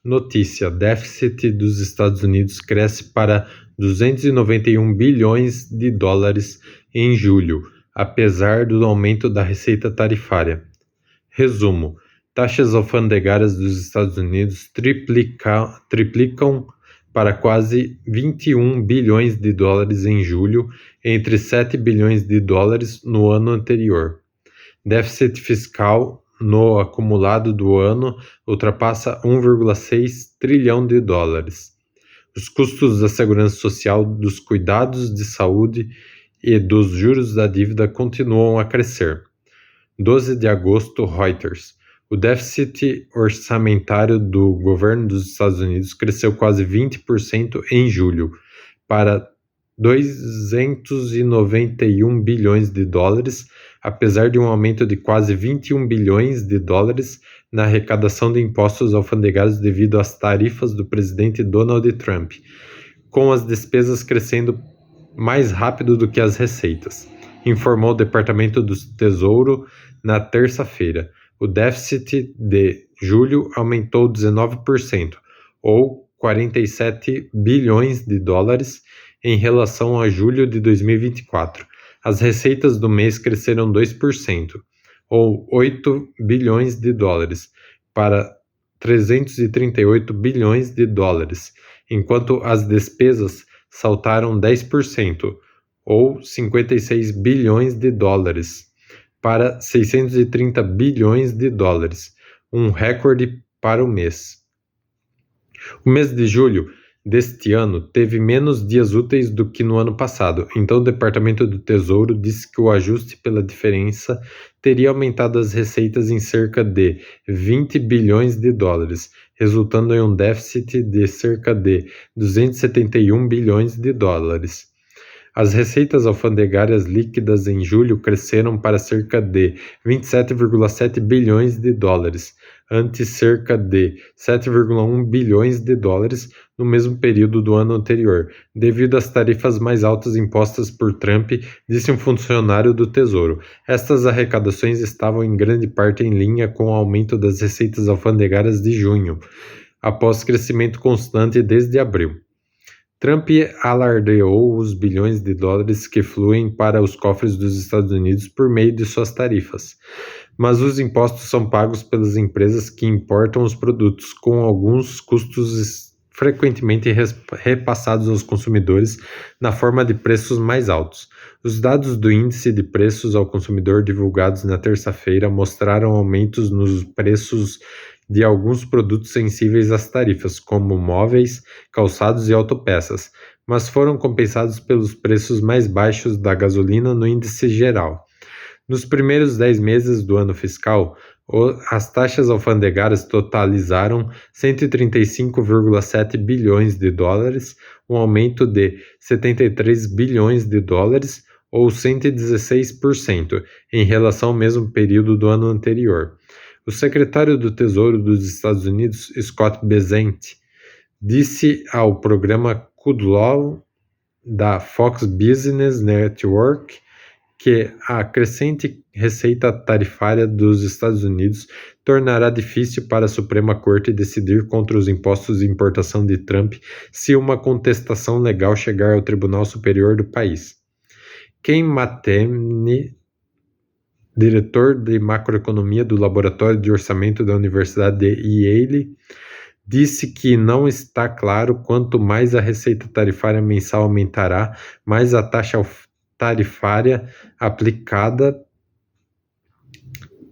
Notícia: déficit dos Estados Unidos cresce para 291 bilhões de dólares em julho, apesar do aumento da receita tarifária. Resumo: taxas alfandegárias dos Estados Unidos triplicam para quase 21 bilhões de dólares em julho, entre 7 bilhões de dólares no ano anterior. Déficit fiscal no acumulado do ano ultrapassa 1,6 trilhão de dólares. Os custos da segurança social, dos cuidados de saúde e dos juros da dívida continuam a crescer. 12 de agosto, Reuters. O déficit orçamentário do governo dos Estados Unidos cresceu quase 20% em julho, para 291 bilhões de dólares, apesar de um aumento de quase 21 bilhões de dólares na arrecadação de impostos alfandegários devido às tarifas do presidente Donald Trump, com as despesas crescendo mais rápido do que as receitas, informou o Departamento do Tesouro na terça-feira. O déficit de julho aumentou 19%, ou 47 bilhões de dólares, em relação a julho de 2024. As receitas do mês cresceram 2%, ou 8 bilhões de dólares, para 338 bilhões de dólares, enquanto as despesas saltaram 10%, ou 56 bilhões de dólares, para 630 bilhões de dólares, um recorde para o mês. O mês de julho deste ano teve menos dias úteis do que no ano passado, então o Departamento do Tesouro disse que o ajuste pela diferença teria aumentado as receitas em cerca de 20 bilhões de dólares, resultando em um déficit de cerca de 271 bilhões de dólares. As receitas alfandegárias líquidas em julho cresceram para cerca de 27,7 bilhões de dólares, ante cerca de 7,1 bilhões de dólares no mesmo período do ano anterior, devido às tarifas mais altas impostas por Trump, disse um funcionário do Tesouro. Estas arrecadações estavam em grande parte em linha com o aumento das receitas alfandegárias de junho, após crescimento constante desde abril. Trump alardeou os bilhões de dólares que fluem para os cofres dos Estados Unidos por meio de suas tarifas, mas os impostos são pagos pelas empresas que importam os produtos, com alguns custos frequentemente repassados aos consumidores na forma de preços mais altos. Os dados do Índice de Preços ao Consumidor divulgados na terça-feira mostraram aumentos nos preços de alguns produtos sensíveis às tarifas, como móveis, calçados e autopeças, mas foram compensados pelos preços mais baixos da gasolina no índice geral. Nos primeiros 10 meses do ano fiscal, as taxas alfandegárias totalizaram 135,7 bilhões de dólares, um aumento de 73 bilhões de dólares, ou 116%, em relação ao mesmo período do ano anterior. O secretário do Tesouro dos Estados Unidos, Scott Bessent, disse ao programa Kudlow da Fox Business Network que a crescente receita tarifária dos Estados Unidos tornará difícil para a Suprema Corte decidir contra os impostos de importação de Trump se uma contestação legal chegar ao Tribunal Superior do país. Ken Matene, diretor de macroeconomia do Laboratório de Orçamento da Universidade de Yale, disse que não está claro quanto mais a receita tarifária mensal aumentará, mais a taxa tarifária aplicada,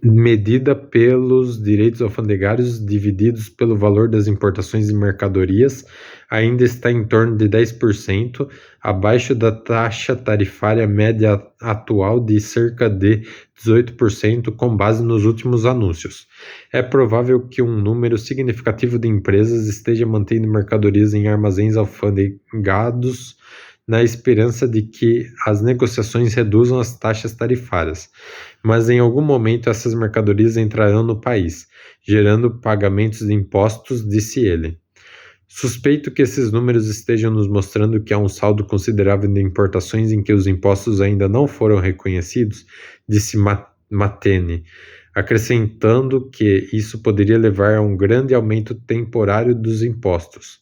medida pelos direitos alfandegários divididos pelo valor das importações de mercadorias, ainda está em torno de 10%, abaixo da taxa tarifária média atual de cerca de 18%, com base nos últimos anúncios. É provável que um número significativo de empresas esteja mantendo mercadorias em armazéns alfandegados na esperança de que as negociações reduzam as taxas tarifárias, mas em algum momento essas mercadorias entrarão no país, gerando pagamentos de impostos, disse ele. Suspeito que esses números estejam nos mostrando que há um saldo considerável de importações em que os impostos ainda não foram reconhecidos, disse Matene. acrescentando que isso poderia levar a um grande aumento temporário dos impostos.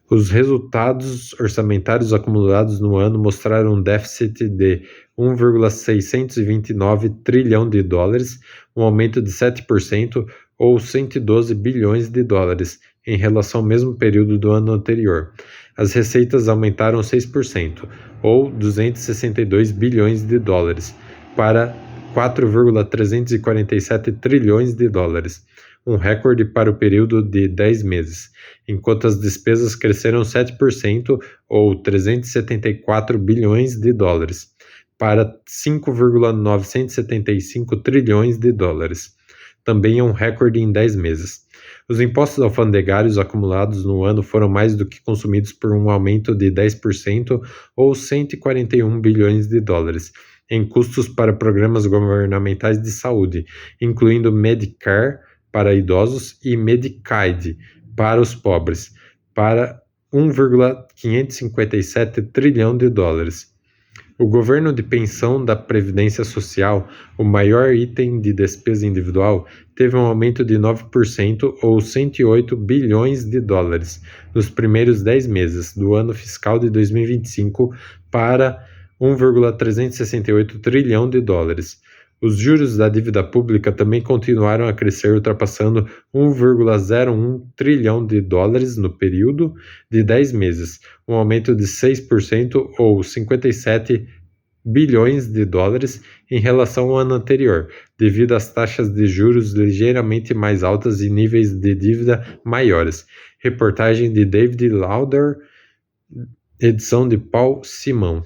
Os resultados orçamentários acumulados no ano mostraram um déficit de 1,629 trilhão de dólares, um aumento de 7% ou 112 bilhões de dólares em relação ao mesmo período do ano anterior. As receitas aumentaram 6%, ou 262 bilhões de dólares, para 4,347 trilhões de dólares, um recorde para o período de 10 meses, enquanto as despesas cresceram 7%, ou 374 bilhões de dólares, para 5,975 trilhões de dólares. Também é um recorde em 10 meses. Os impostos alfandegários acumulados no ano foram mais do que consumidos por um aumento de 10%, ou 141 bilhões de dólares, em custos para programas governamentais de saúde, incluindo Medicare para idosos e Medicaid para os pobres, para 1,557 trilhão de dólares. O governo de pensão da Previdência Social, o maior item de despesa individual, teve um aumento de 9%, ou 108 bilhões de dólares, nos primeiros 10 meses do ano fiscal de 2025 para 1,368 trilhão de dólares. Os juros da dívida pública também continuaram a crescer, ultrapassando 1,01 trilhão de dólares no período de 10 meses, um aumento de 6% ou 57 bilhões de dólares em relação ao ano anterior, devido às taxas de juros ligeiramente mais altas e níveis de dívida maiores. Reportagem de David Lauder, edição de Paul Simão.